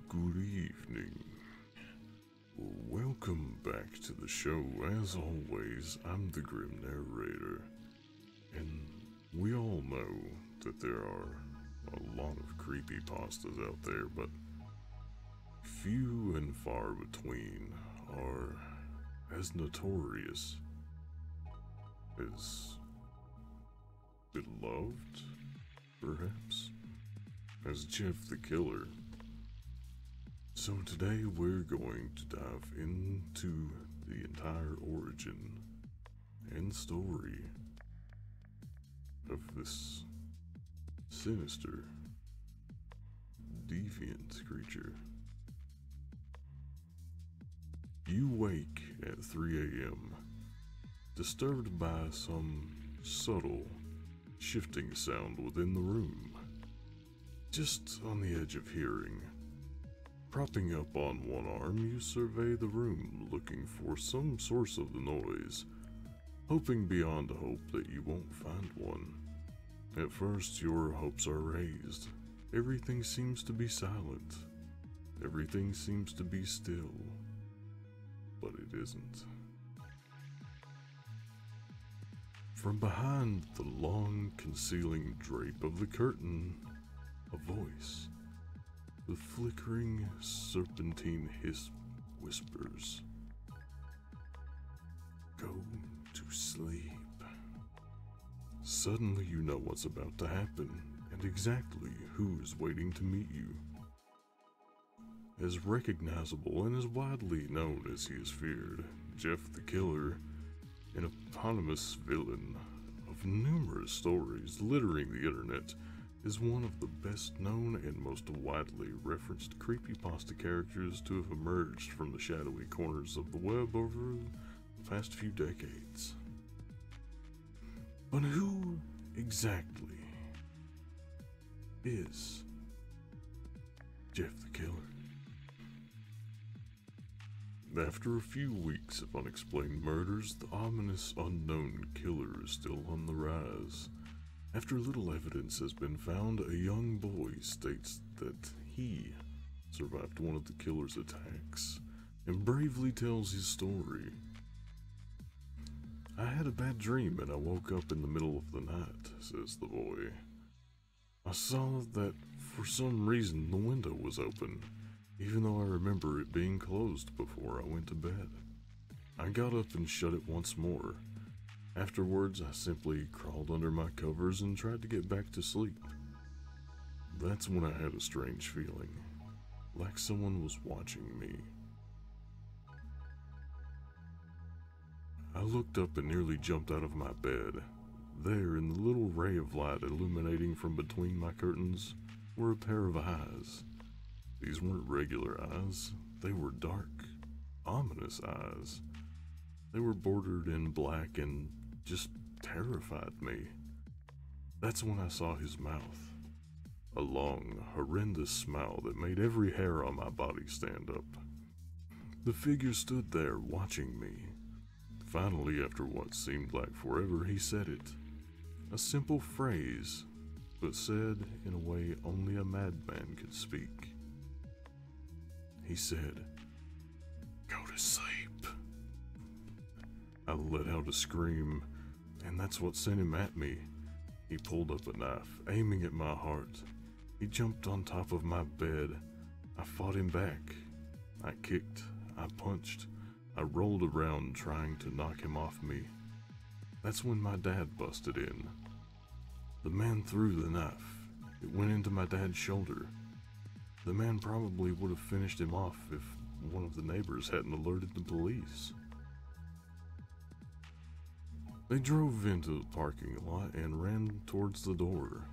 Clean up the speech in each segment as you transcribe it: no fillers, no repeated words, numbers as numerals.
Good evening. Welcome back to the show. As always, I'm the Grim Narrator, and we all know that there are a lot of creepypastas out there, but few and far between are as notorious, as beloved, perhaps, as Jeff the Killer. So today we're going to dive into the entire origin and story of this sinister, deviant creature. You wake at 3 a.m., disturbed by some subtle, shifting sound within the room, just on the edge of hearing. Propping up on one arm, you survey the room, looking for some source of the noise, hoping beyond hope that you won't find one. At first, your hopes are raised. Everything seems to be silent. Everything seems to be still. But it isn't. From behind the long, concealing drape of the curtain, a voice. The flickering, serpentine hiss whispers, "Go to sleep." Suddenly you know what's about to happen, and exactly who is waiting to meet you. As recognizable and as widely known as he is feared, Jeff the Killer, an eponymous villain of numerous stories littering the internet, is one of the best known and most widely referenced creepypasta characters to have emerged from the shadowy corners of the web over the past few decades. But who exactly is Jeff the Killer? After a few weeks of unexplained murders, the ominous unknown killer is still on the rise. After little evidence has been found, a young boy states that he survived one of the killer's attacks and bravely tells his story. "I had a bad dream and I woke up in the middle of the night," says the boy. "I saw that for some reason the window was open, even though I remember it being closed before I went to bed. I got up and shut it once more. Afterwards, I simply crawled under my covers and tried to get back to sleep. That's when I had a strange feeling, like someone was watching me. I looked up and nearly jumped out of my bed. There, in the little ray of light illuminating from between my curtains, were a pair of eyes. These weren't regular eyes, they were dark, ominous eyes. They were bordered in black and just terrified me. That's when I saw his mouth. A long, horrendous smile that made every hair on my body stand up. The figure stood there watching me. Finally, after what seemed like forever, he said it. A simple phrase, but said in a way only a madman could speak. He said, "Go to sleep." I let out a scream, and that's what sent him at me. He pulled up a knife, aiming at my heart. He jumped on top of my bed. I fought him back. I kicked, I punched, I rolled around trying to knock him off me. That's when my dad busted in. The man threw the knife. It went into my dad's shoulder. The man probably would have finished him off if one of the neighbors hadn't alerted the police. They drove into the parking lot and ran towards the door.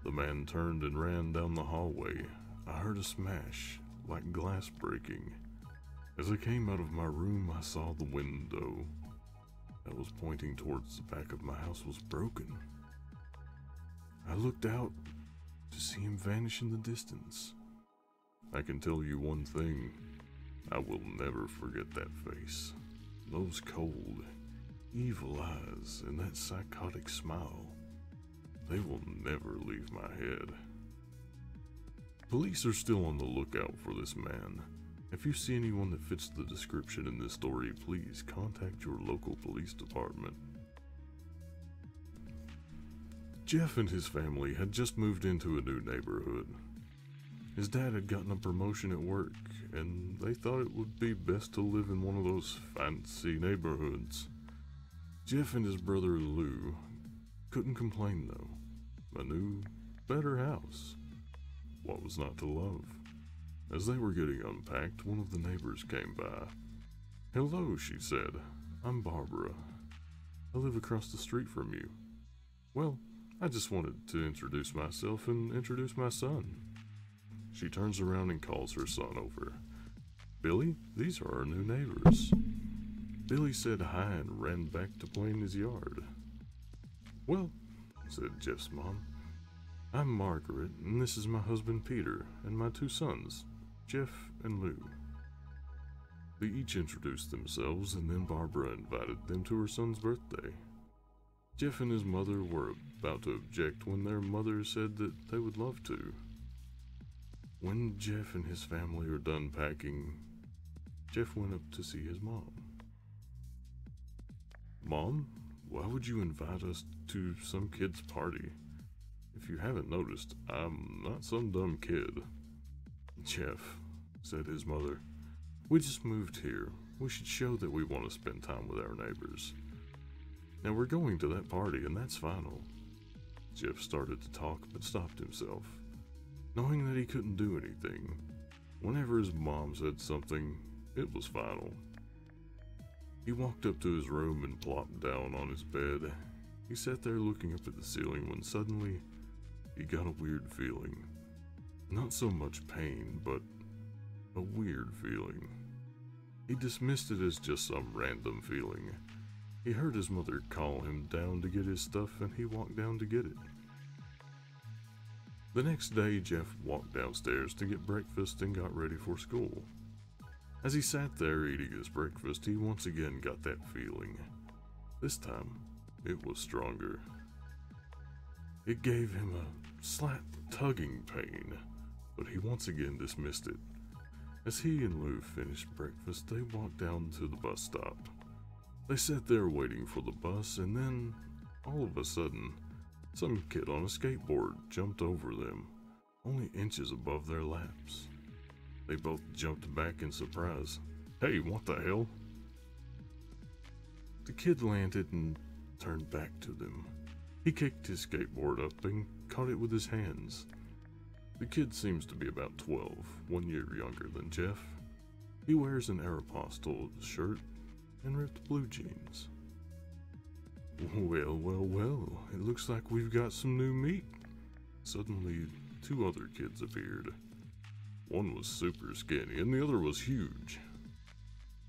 The man turned and ran down the hallway. I heard a smash, like glass breaking. As I came out of my room, I saw the window that was pointing towards the back of my house was broken. I looked out to see him vanish in the distance. I can tell you one thing, I will never forget that face. Those cold, evil eyes and that psychotic smile. They will never leave my head. Police are still on the lookout for this man. If you see anyone that fits the description in this story, please contact your local police department. Jeff and his family had just moved into a new neighborhood. His dad had gotten a promotion at work, and they thought it would be best to live in one of those fancy neighborhoods. Jeff and his brother Lou couldn't complain though. A new, better house. What was not to love? As they were getting unpacked, one of the neighbors came by. "Hello," she said. "I'm Barbara. I live across the street from you. Well, I just wanted to introduce myself and introduce my son." She turns around and calls her son over. "Billy, these are our new neighbors." Billy said hi and ran back to play in his yard. "Well," said Jeff's mom, "I'm Margaret, and this is my husband Peter, and my two sons, Jeff and Lou." They each introduced themselves, and then Barbara invited them to her son's birthday. Jeff and his mother were about to object when their mother said that they would love to. When Jeff and his family were done packing, Jeff went up to see his mom. "Mom, why would you invite us to some kid's party? If you haven't noticed, I'm not some dumb kid." "Jeff," said his mother, "we just moved here. We should show that we want to spend time with our neighbors. Now we're going to that party, and that's final." Jeff started to talk, but stopped himself, knowing that he couldn't do anything. Whenever his mom said something, it was final. He walked up to his room and plopped down on his bed. He sat there looking up at the ceiling when suddenly he got a weird feeling. Not so much pain, but a weird feeling. He dismissed it as just some random feeling. He heard his mother call him down to get his stuff, and he walked down to get it. The next day, Jeff walked downstairs to get breakfast and got ready for school. As he sat there eating his breakfast, he once again got that feeling. This time, it was stronger. It gave him a slight tugging pain, but he once again dismissed it. As he and Lou finished breakfast, they walked down to the bus stop. They sat there waiting for the bus, and then, all of a sudden, some kid on a skateboard jumped over them, only inches above their laps. They both jumped back in surprise. "Hey, what the hell?" The kid landed and turned back to them. He kicked his skateboard up and caught it with his hands. The kid seems to be about 12, 1 year younger than Jeff. He wears an Aeropostale shirt and ripped blue jeans. Well, it looks like we've got some new meat." Suddenly, two other kids appeared. One was super skinny and the other was huge.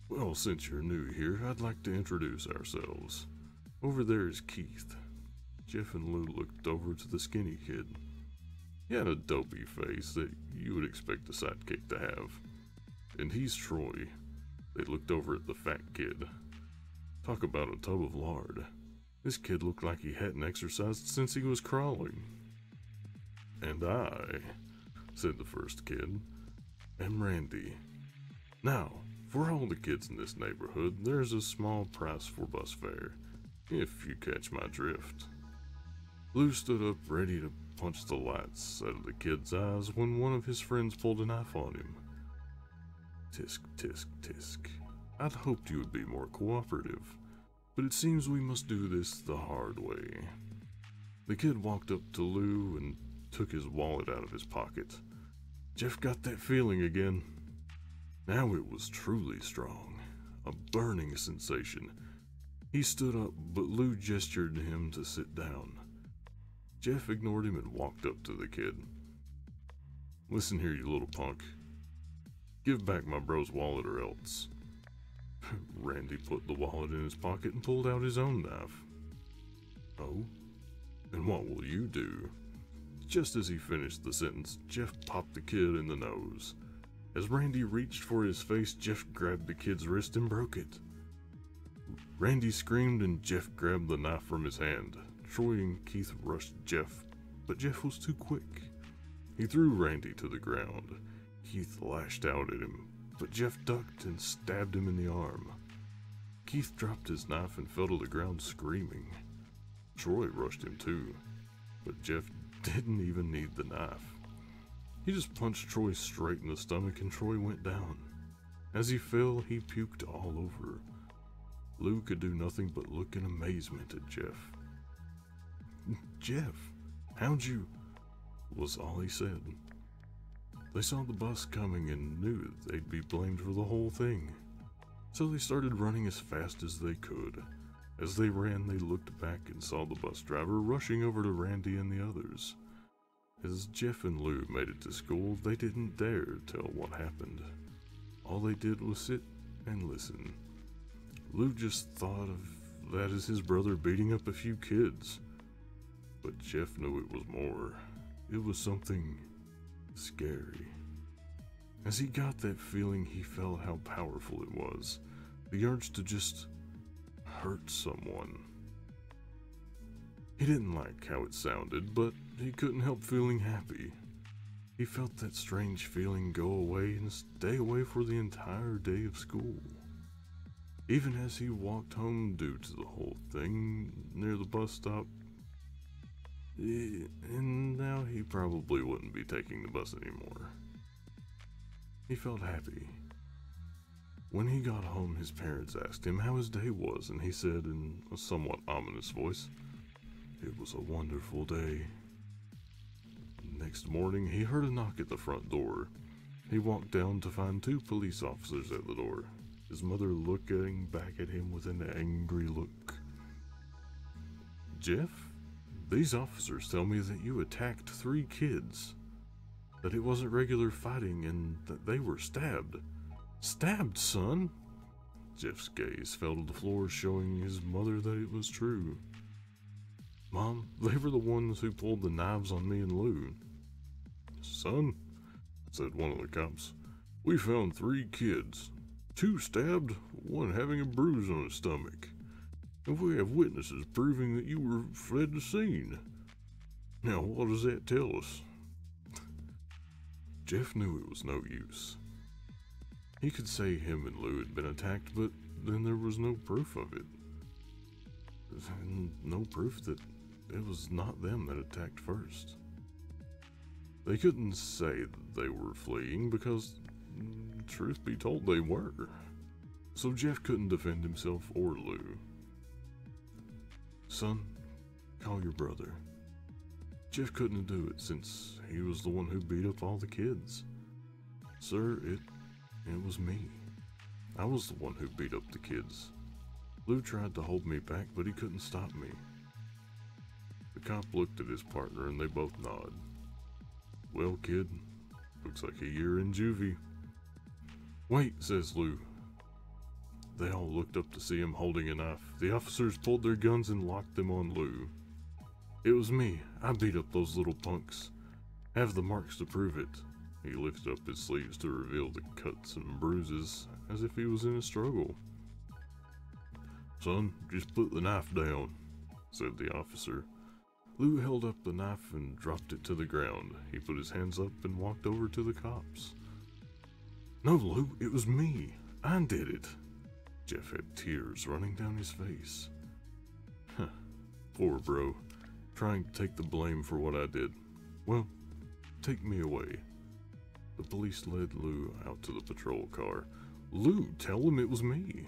"Well, since you're new here, I'd like to introduce ourselves. Over there is Keith." Jeff and Lou looked over to the skinny kid. He had a dopey face that you would expect a sidekick to have. "And he's Troy." They looked over at the fat kid. Talk about a tub of lard. This kid looked like he hadn't exercised since he was crawling. "And I," said the first kid, "am Randy. Now, for all the kids in this neighborhood, there's a small price for bus fare, if you catch my drift." Lou stood up ready to punch the lights out of the kid's eyes when one of his friends pulled a knife on him. Tisk, tisk, tisk. I'd hoped you would be more cooperative, but it seems we must do this the hard way. The kid walked up to Lou and took his wallet out of his pocket. Jeff got that feeling again. Now it was truly strong, a burning sensation. He stood up, but Lou gestured to him to sit down. Jeff ignored him and walked up to the kid. "Listen here, you little punk. Give back my bro's wallet or else." Randy put the wallet in his pocket and pulled out his own knife. "Oh? And what will you do?" Just as he finished the sentence, Jeff popped the kid in the nose. As Randy reached for his face, Jeff grabbed the kid's wrist and broke it. Randy screamed and Jeff grabbed the knife from his hand. Troy and Keith rushed Jeff, but Jeff was too quick. He threw Randy to the ground. Keith lashed out at him, but Jeff ducked and stabbed him in the arm. Keith dropped his knife and fell to the ground screaming. Troy rushed him too, but Jeff didn't even need the knife. He just punched Troy straight in the stomach and Troy went down. As he fell, he puked all over. Lou could do nothing but look in amazement at Jeff. "Jeff, how'd you?" was all he said. They saw the bus coming and knew they'd be blamed for the whole thing. So they started running as fast as they could. As they ran, they looked back and saw the bus driver rushing over to Randy and the others. As Jeff and Lou made it to school, they didn't dare tell what happened. All they did was sit and listen. Lou just thought of that as his brother beating up a few kids. But Jeff knew it was more. It was something scary. As he got that feeling, he felt how powerful it was. The urge to just hurt someone. He didn't like how it sounded, but he couldn't help feeling happy. He felt that strange feeling go away and stay away for the entire day of school. Even as he walked home due to the whole thing near the bus stop, and now he probably wouldn't be taking the bus anymore. He felt happy. When he got home, his parents asked him how his day was, and he said in a somewhat ominous voice, "It was a wonderful day." Next morning, he heard a knock at the front door. He walked down to find 2 police officers at the door, his mother looking back at him with an angry look. "Jeff, these officers tell me that you attacked 3 kids, that it wasn't regular fighting, and that they were stabbed." "Stabbed, son?" Jeff's gaze fell to the floor, showing his mother that it was true. "Mom, they were the ones who pulled the knives on me and Lou." "Son," said one of the cops, "we found 3 kids, 2 stabbed, 1 having a bruise on his stomach. And we have witnesses proving that you were fled the scene. Now what does that tell us?" Jeff knew it was no use. He could say him and Lou had been attacked, but then there was no proof of it. And no proof that it was not them that attacked first. They couldn't say that they were fleeing because, truth be told, they were. So Jeff couldn't defend himself or Lou. "Son, call your brother." Jeff couldn't do it since he was the one who beat up all the kids. "Sir, it was me. I was the one who beat up the kids. Lou tried to hold me back, but he couldn't stop me." The cop looked at his partner and they both nodded. "Well, kid, looks like a year in juvie." "Wait," says Lou. They all looked up to see him holding a knife. The officers pulled their guns and locked them on Lou. "It was me. I beat up those little punks. Have the marks to prove it." He lifted up his sleeves to reveal the cuts and bruises, as if he was in a struggle. "Son, just put the knife down," said the officer. Lou held up the knife and dropped it to the ground. He put his hands up and walked over to the cops. "No, Lou, it was me. I did it." Jeff had tears running down his face. Poor bro, trying to take the blame for what I did. "Well, take me away." The police led Lou out to the patrol car. "Lou, tell them it was me.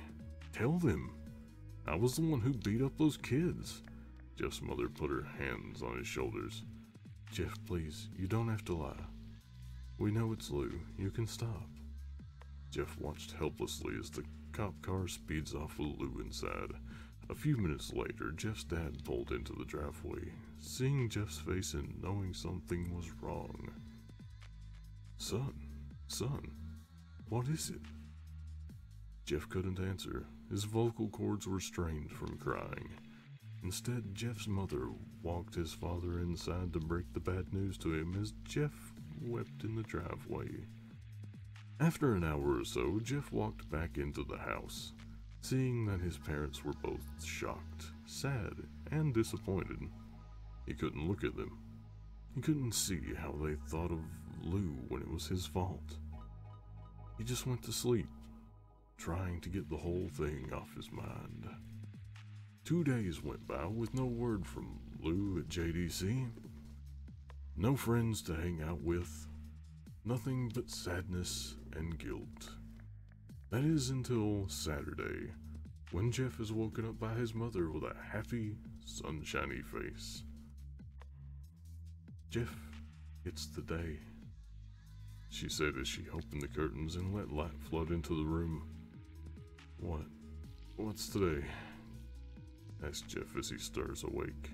Tell them. I was the one who beat up those kids." Jeff's mother put her hands on his shoulders. "Jeff, please, you don't have to lie. We know it's Lou. You can stop." Jeff watched helplessly as the cop car speeds off with Lou inside. A few minutes later, Jeff's dad pulled into the driveway. Seeing Jeff's face and knowing something was wrong. Son, what is it?" Jeff couldn't answer. His vocal cords were strained from crying. Instead, Jeff's mother walked his father inside to break the bad news to him as Jeff wept in the driveway. After an hour or so, Jeff walked back into the house, seeing that his parents were both shocked, sad, and disappointed. He couldn't look at them. He couldn't see how they thought of Lou when it was his fault. He just went to sleep, trying to get the whole thing off his mind. 2 days went by with no word from Lou at JDC. No friends to hang out with. Nothing but sadness and guilt. That is until Saturday, when Jeff is woken up by his mother with a happy, sunshiny face. "Jeff, it's the day," she said as she opened the curtains and let light flood into the room. What's today?" asked Jeff as he stirs awake.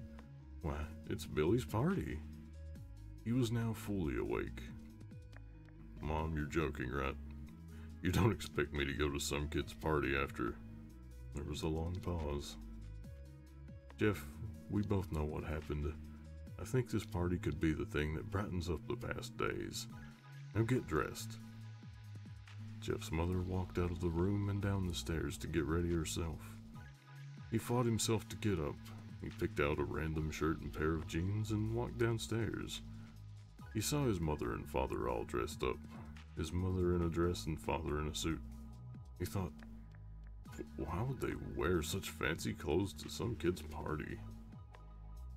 "Why, it's Billy's party." He was now fully awake. "Mom, you're joking, right? You don't expect me to go to some kid's party after..." There was a long pause. "Jeff, we both know what happened. I think this party could be the thing that brightens up the past days. Now get dressed." Jeff's mother walked out of the room and down the stairs to get ready herself. He fought himself to get up. He picked out a random shirt and pair of jeans and walked downstairs. He saw his mother and father all dressed up, his mother in a dress and father in a suit. He thought, why would they wear such fancy clothes to some kid's party?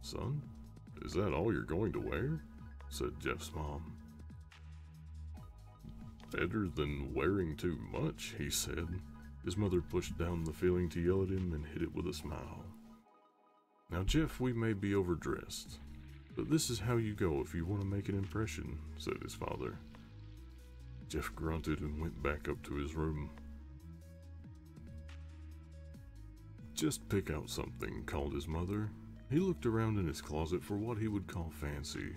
"Son, is that all you're going to wear?" said Jeff's mom. "Better than wearing too much," he said. His mother pushed down the feeling to yell at him and hit it with a smile. "Now, Jeff, we may be overdressed, but this is how you go if you want to make an impression," said his father. Jeff grunted and went back up to his room. "Just pick out something," called his mother. He looked around in his closet for what he would call fancy.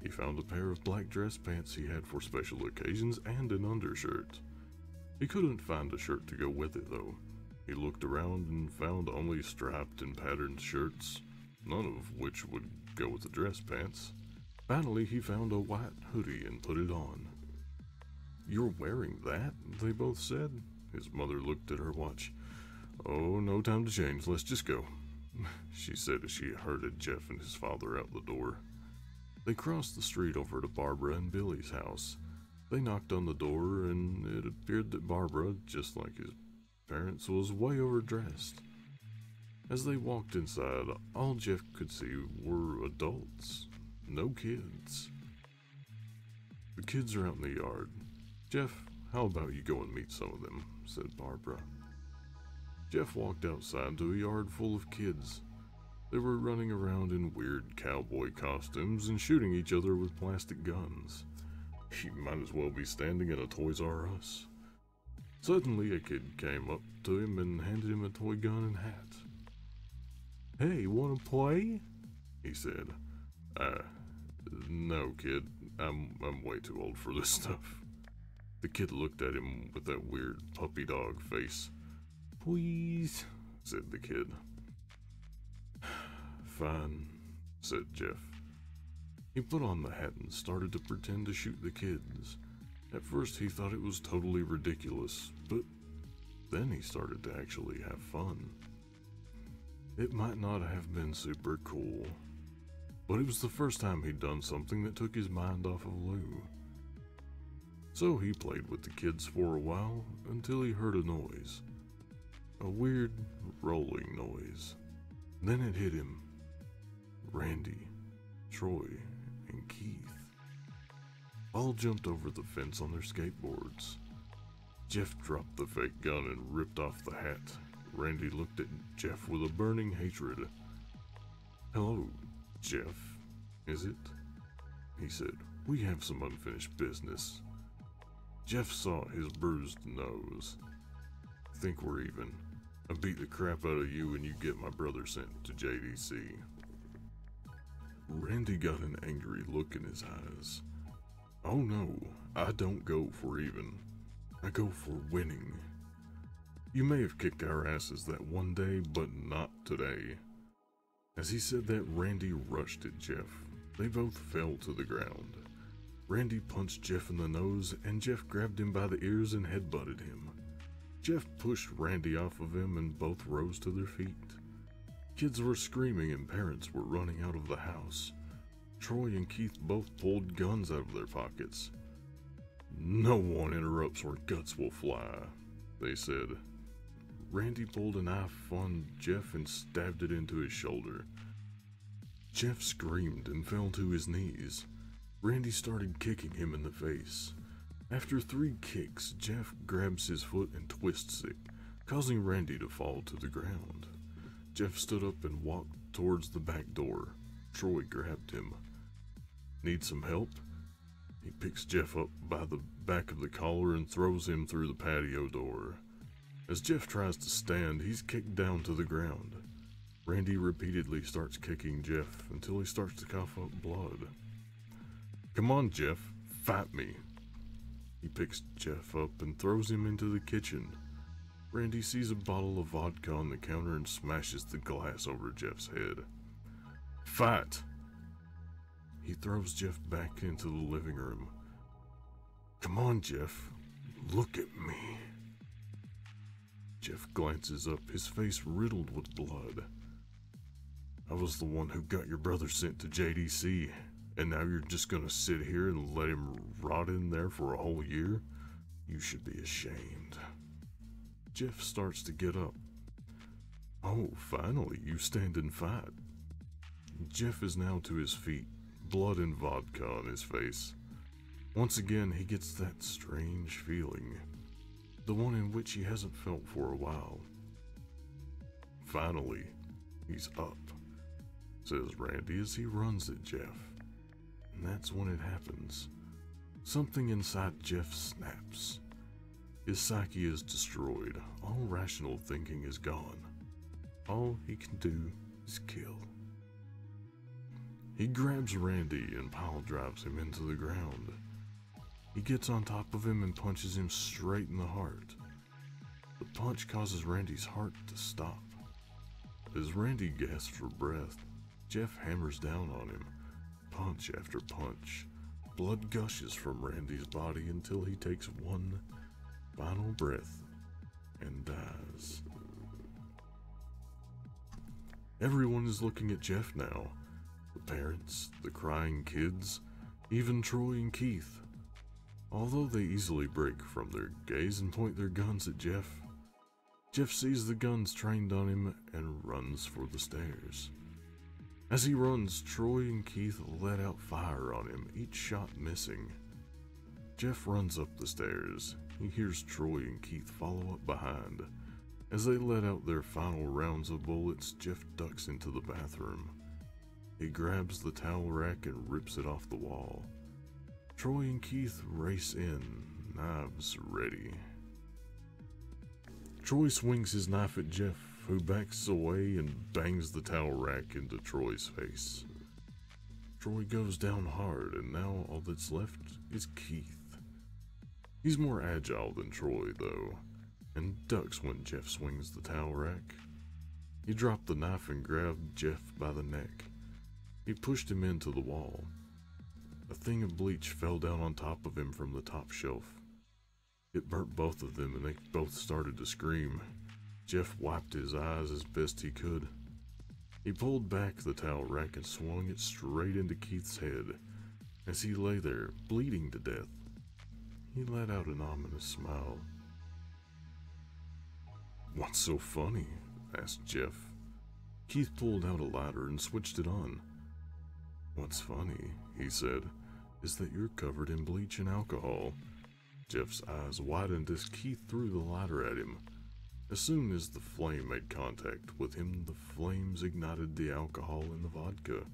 He found a pair of black dress pants he had for special occasions and an undershirt. He couldn't find a shirt to go with it, though. He looked around and found only striped and patterned shirts, none of which would go with the dress pants. Finally, he found a white hoodie and put it on. "You're wearing that?" they both said. His mother looked at her watch. "Oh, no time to change. Let's just go," she said as she herded Jeff and his father out the door. They crossed the street over to Barbara and Billy's house. They knocked on the door, and it appeared that Barbara, just like his parents, was way overdressed. As they walked inside, all Jeff could see were adults, no kids. "The kids are out in the yard. Jeff, how about you go and meet some of them?" said Barbara. Jeff walked outside to a yard full of kids. They were running around in weird cowboy costumes and shooting each other with plastic guns. He might as well be standing at a Toys R Us. Suddenly, a kid came up to him and handed him a toy gun and hat. "Hey, wanna play?" he said. No, kid. I'm way too old for this stuff." The kid looked at him with that weird puppy dog face. "Please," said the kid. "Fine," said Jeff. He put on the hat and started to pretend to shoot the kids. At first he thought it was totally ridiculous, but then he started to actually have fun. It might not have been super cool, but it was the first time he'd done something that took his mind off of Lou. So he played with the kids for a while until he heard a noise. A weird rolling noise. Then it hit him. Randy, Troy, and Keith all jumped over the fence on their skateboards. Jeff dropped the fake gun and ripped off the hat. Randy looked at Jeff with a burning hatred. "Hello, Jeff, is it?" he said. "We have some unfinished business." Jeff saw his bruised nose. "Think we're even. I beat the crap out of you and you get my brother sent to JDC." Randy got an angry look in his eyes. "Oh no, I don't go for even. I go for winning. You may have kicked our asses that one day, but not today." As he said that, Randy rushed at Jeff. They both fell to the ground. Randy punched Jeff in the nose, and Jeff grabbed him by the ears and headbutted him. Jeff pushed Randy off of him, and both rose to their feet. Kids were screaming and parents were running out of the house. Troy and Keith both pulled guns out of their pockets. "No one interrupts where guts will fly," they said. Randy pulled a knife on Jeff and stabbed it into his shoulder. Jeff screamed and fell to his knees. Randy started kicking him in the face. After 3 kicks, Jeff grabs his foot and twists it, causing Randy to fall to the ground. Jeff stood up and walked towards the back door. Troy grabbed him. "Need some help?" He picks Jeff up by the back of the collar and throws him through the patio door. As Jeff tries to stand, he's kicked down to the ground. Randy repeatedly starts kicking Jeff until he starts to cough up blood. "Come on, Jeff, fight me." He picks Jeff up and throws him into the kitchen. Randy sees a bottle of vodka on the counter and smashes the glass over Jeff's head. "Fight!" He throws Jeff back into the living room. "Come on, Jeff, look at me." Jeff glances up, his face riddled with blood. "I was the one who got your brother sent to JDC, and now you're just gonna sit here and let him rot in there for a whole year? You should be ashamed." Jeff starts to get up. "Oh, finally, you stand and fight." Jeff is now to his feet, blood and vodka on his face. Once again, he gets that strange feeling, the one in which he hasn't felt for a while. Finally, he's up, says Randy as he runs at Jeff. And that's when it happens. Something inside Jeff snaps. His psyche is destroyed. All rational thinking is gone. All he can do is kill. He grabs Randy and pile drives him into the ground. He gets on top of him and punches him straight in the heart. The punch causes Randy's heart to stop. As Randy gasps for breath, Jeff hammers down on him, punch after punch. Blood gushes from Randy's body until he takes one final breath and dies. Everyone is looking at Jeff now. The parents, the crying kids, even Troy and Keith. Although they easily break from their gaze and point their guns at Jeff, Jeff sees the guns trained on him and runs for the stairs. As he runs, Troy and Keith let out fire on him, each shot missing. Jeff runs up the stairs. He hears Troy and Keith follow up behind. As they let out their final rounds of bullets, Jeff ducks into the bathroom. He grabs the towel rack and rips it off the wall. Troy and Keith race in, knives ready. Troy swings his knife at Jeff, who backs away and bangs the towel rack into Troy's face. Troy goes down hard, and now all that's left is Keith. He's more agile than Troy, though, and ducks when Jeff swings the towel rack. He dropped the knife and grabbed Jeff by the neck. He pushed him into the wall. A thing of bleach fell down on top of him from the top shelf. It burnt both of them and they both started to scream. Jeff wiped his eyes as best he could. He pulled back the towel rack and swung it straight into Keith's head. As he lay there, bleeding to death, he let out an ominous smile. "What's so funny?" asked Jeff. Keith pulled out a lighter and switched it on. "What's funny," he said, "is that you're covered in bleach and alcohol." Jeff's eyes widened as Keith threw the lighter at him. As soon as the flame made contact with him, the flames ignited the alcohol in the vodka.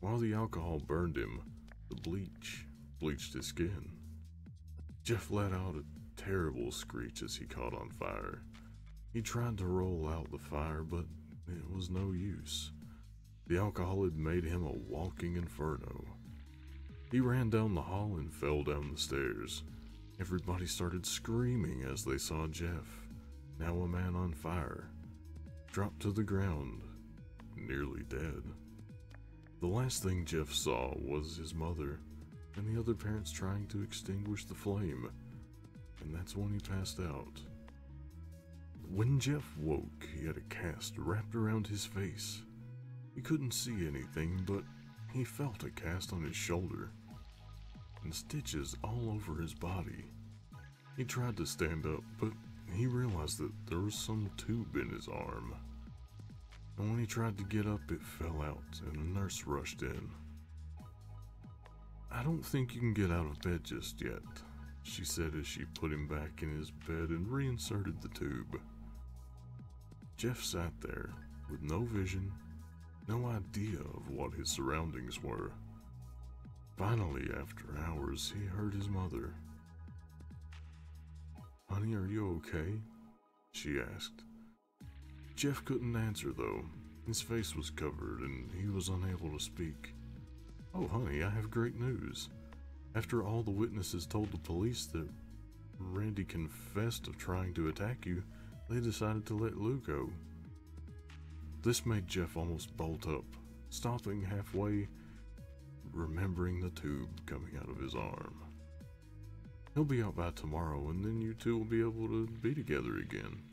While the alcohol burned him, the bleach bleached his skin. Jeff let out a terrible screech as he caught on fire. He tried to roll out the fire, but it was no use. The alcohol had made him a walking inferno. He ran down the hall and fell down the stairs. Everybody started screaming as they saw Jeff, now a man on fire, drop to the ground, nearly dead. The last thing Jeff saw was his mother and the other parents trying to extinguish the flame, and that's when he passed out. When Jeff woke, he had a cast wrapped around his face. He couldn't see anything, but he felt a cast on his shoulder and stitches all over his body. He tried to stand up, but he realized that there was some tube in his arm. And when he tried to get up, it fell out, and a nurse rushed in. "I don't think you can get out of bed just yet," she said as she put him back in his bed and reinserted the tube. Jeff sat there with no vision, no idea of what his surroundings were. Finally, after hours, he heard his mother. "Honey, are you okay?" she asked. Jeff couldn't answer though. His face was covered and he was unable to speak. "Oh honey, I have great news. After all the witnesses told the police that Randy confessed of trying to attack you, they decided to let Lou go." This made Jeff almost bolt up, stopping halfway, remembering the tube coming out of his arm. "He'll be out by tomorrow, and then you two will be able to be together again."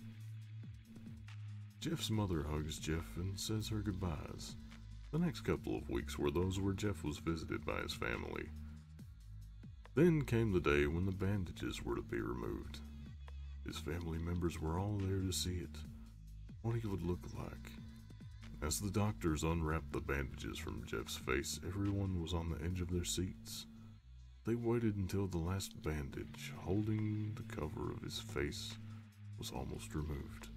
Jeff's mother hugs Jeff and says her goodbyes. The next couple of weeks were those where Jeff was visited by his family. Then came the day when the bandages were to be removed. His family members were all there to see it, what he would look like. As the doctors unwrapped the bandages from Jeff's face, everyone was on the edge of their seats. They waited until the last bandage, holding the cover of his face, was almost removed.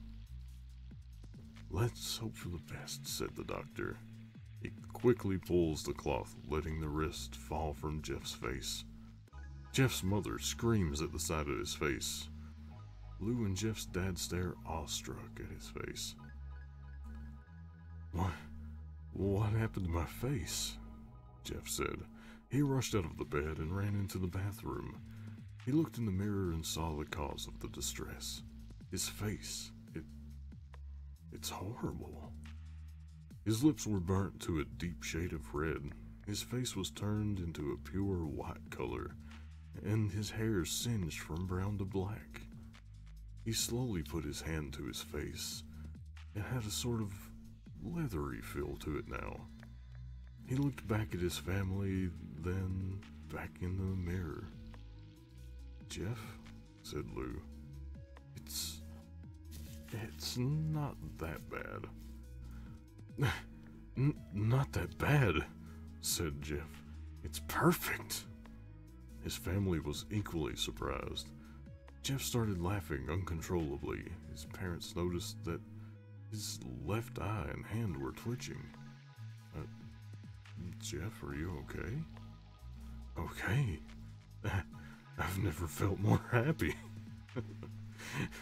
"Let's hope for the best," said the doctor. He quickly pulls the cloth, letting the wrist fall from Jeff's face. Jeff's mother screams at the sight of his face. Lou and Jeff's dad stare awestruck at his face. What happened to my face?" Jeff said. He rushed out of the bed and ran into the bathroom. He looked in the mirror and saw the cause of the distress. His face. It's horrible. His lips were burnt to a deep shade of red. His face was turned into a pure white color, and his hair singed from brown to black. He slowly put his hand to his face. It had a sort of leathery feel to it now. He looked back at his family, then back in the mirror. "Jeff," said Lou, It's not that bad." Not that bad," said Jeff. "It's perfect." His family was equally surprised. Jeff started laughing uncontrollably. His parents noticed that his left eye and hand were twitching. "Jeff, are you okay?" "Okay. I've never felt more happy.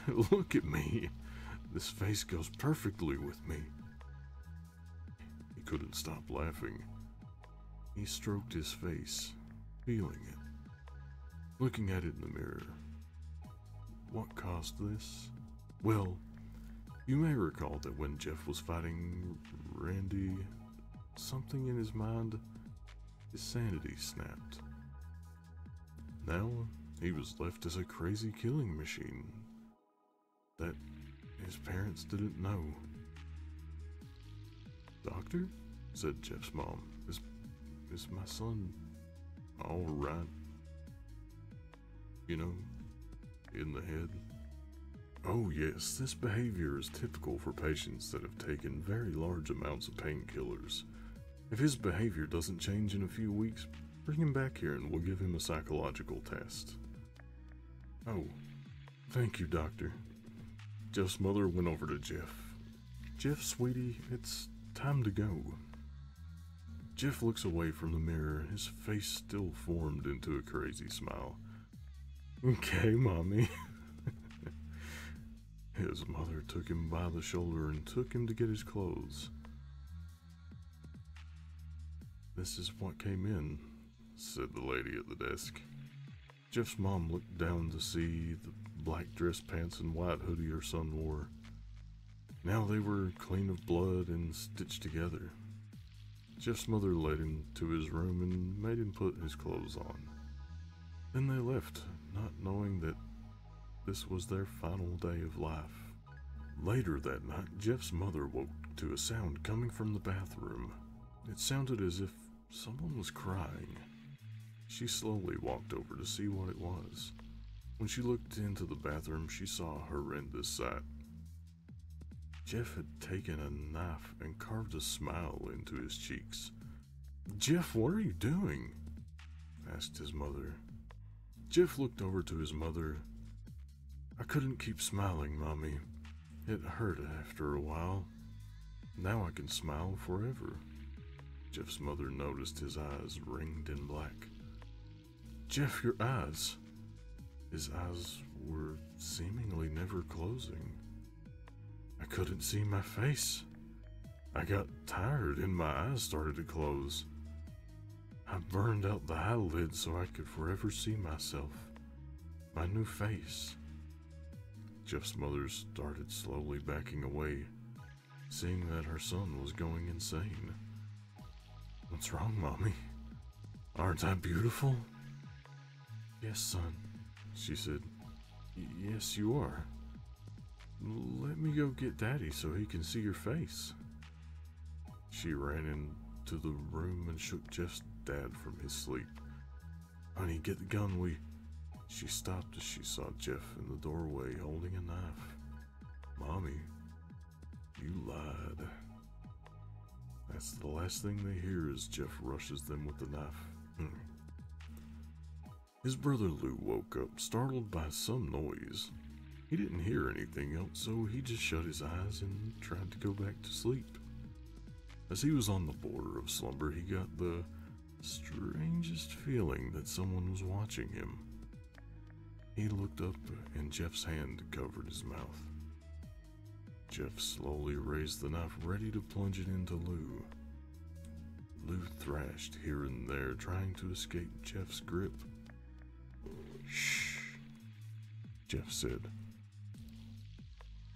Look at me. This face goes perfectly with me." He couldn't stop laughing. He stroked his face, feeling it, looking at it in the mirror. What caused this? Well, you may recall that when Jeff was fighting Randy, something in his mind, his sanity snapped. Now, he was left as a crazy killing machine that his parents didn't know. "Doctor," said Jeff's mom, is my son all right? You know, in the head?" "Oh yes, this behavior is typical for patients that have taken very large amounts of painkillers. If his behavior doesn't change in a few weeks, bring him back here and we'll give him a psychological test." "Oh, thank you, doctor." Jeff's mother went over to Jeff. "Jeff, sweetie, it's time to go." Jeff looks away from the mirror, his face still formed into a crazy smile. "Okay, mommy." His mother took him by the shoulder and took him to get his clothes. "This is what came in," said the lady at the desk. Jeff's mom looked down to see the black dress pants and white hoodie her son wore. Now they were clean of blood and stitched together. Jeff's mother led him to his room and made him put his clothes on. Then they left, not knowing that this was their final day of life. Later that night, Jeff's mother woke to a sound coming from the bathroom. It sounded as if Someone was crying. She slowly walked over to see what it was. When she looked into the bathroom, she saw a horrendous sight. Jeff had taken a knife and carved a smile into his cheeks. "Jeff, what are you doing?" asked his mother. Jeff looked over to his mother. "I couldn't keep smiling, Mommy. It hurt after a while. Now I can smile forever." Jeff's mother noticed his eyes ringed in black. "Jeff, your eyes." His eyes were seemingly never closing. "I couldn't see my face. I got tired and my eyes started to close. I burned out the eyelid so I could forever see myself, my new face." Jeff's mother started slowly backing away, seeing that her son was going insane. "What's wrong, Mommy? Aren't I beautiful?" "Yes, son," she said. "Yes, you are. Let me go get Daddy so he can see your face." She ran into the room and shook Jeff's dad from his sleep. "Honey, get the gun, She stopped as she saw Jeff in the doorway holding a knife. "Mommy, you lied." That's the last thing they hear as Jeff rushes them with the knife. His brother Lou woke up, startled by some noise. He didn't hear anything else, so he just shut his eyes and tried to go back to sleep. As he was on the border of slumber, he got the strangest feeling that someone was watching him. He looked up and Jeff's hand covered his mouth. Jeff slowly raised the knife, ready to plunge it into Lou. Lou thrashed here and there, trying to escape Jeff's grip. "Shh," Jeff said.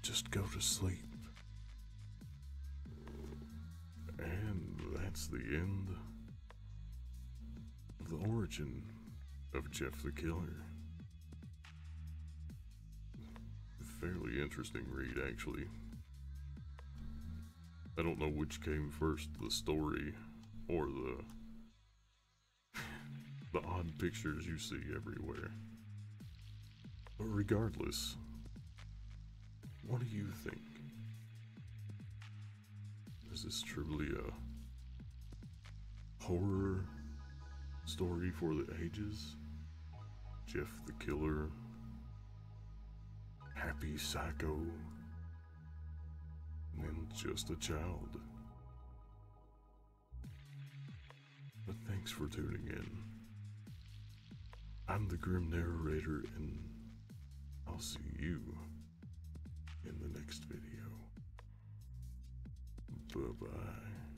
"Just go to sleep." And that's the end of the origin of Jeff the Killer. Fairly interesting read, actually. I don't know which came first, the story or the odd pictures you see everywhere. But regardless, what do you think? Is this truly a horror story for the ages? Jeff the Killer, happy psycho, and just a child. But thanks for tuning in. I'm the Grim Narrator, and I'll see you in the next video. Bye-bye.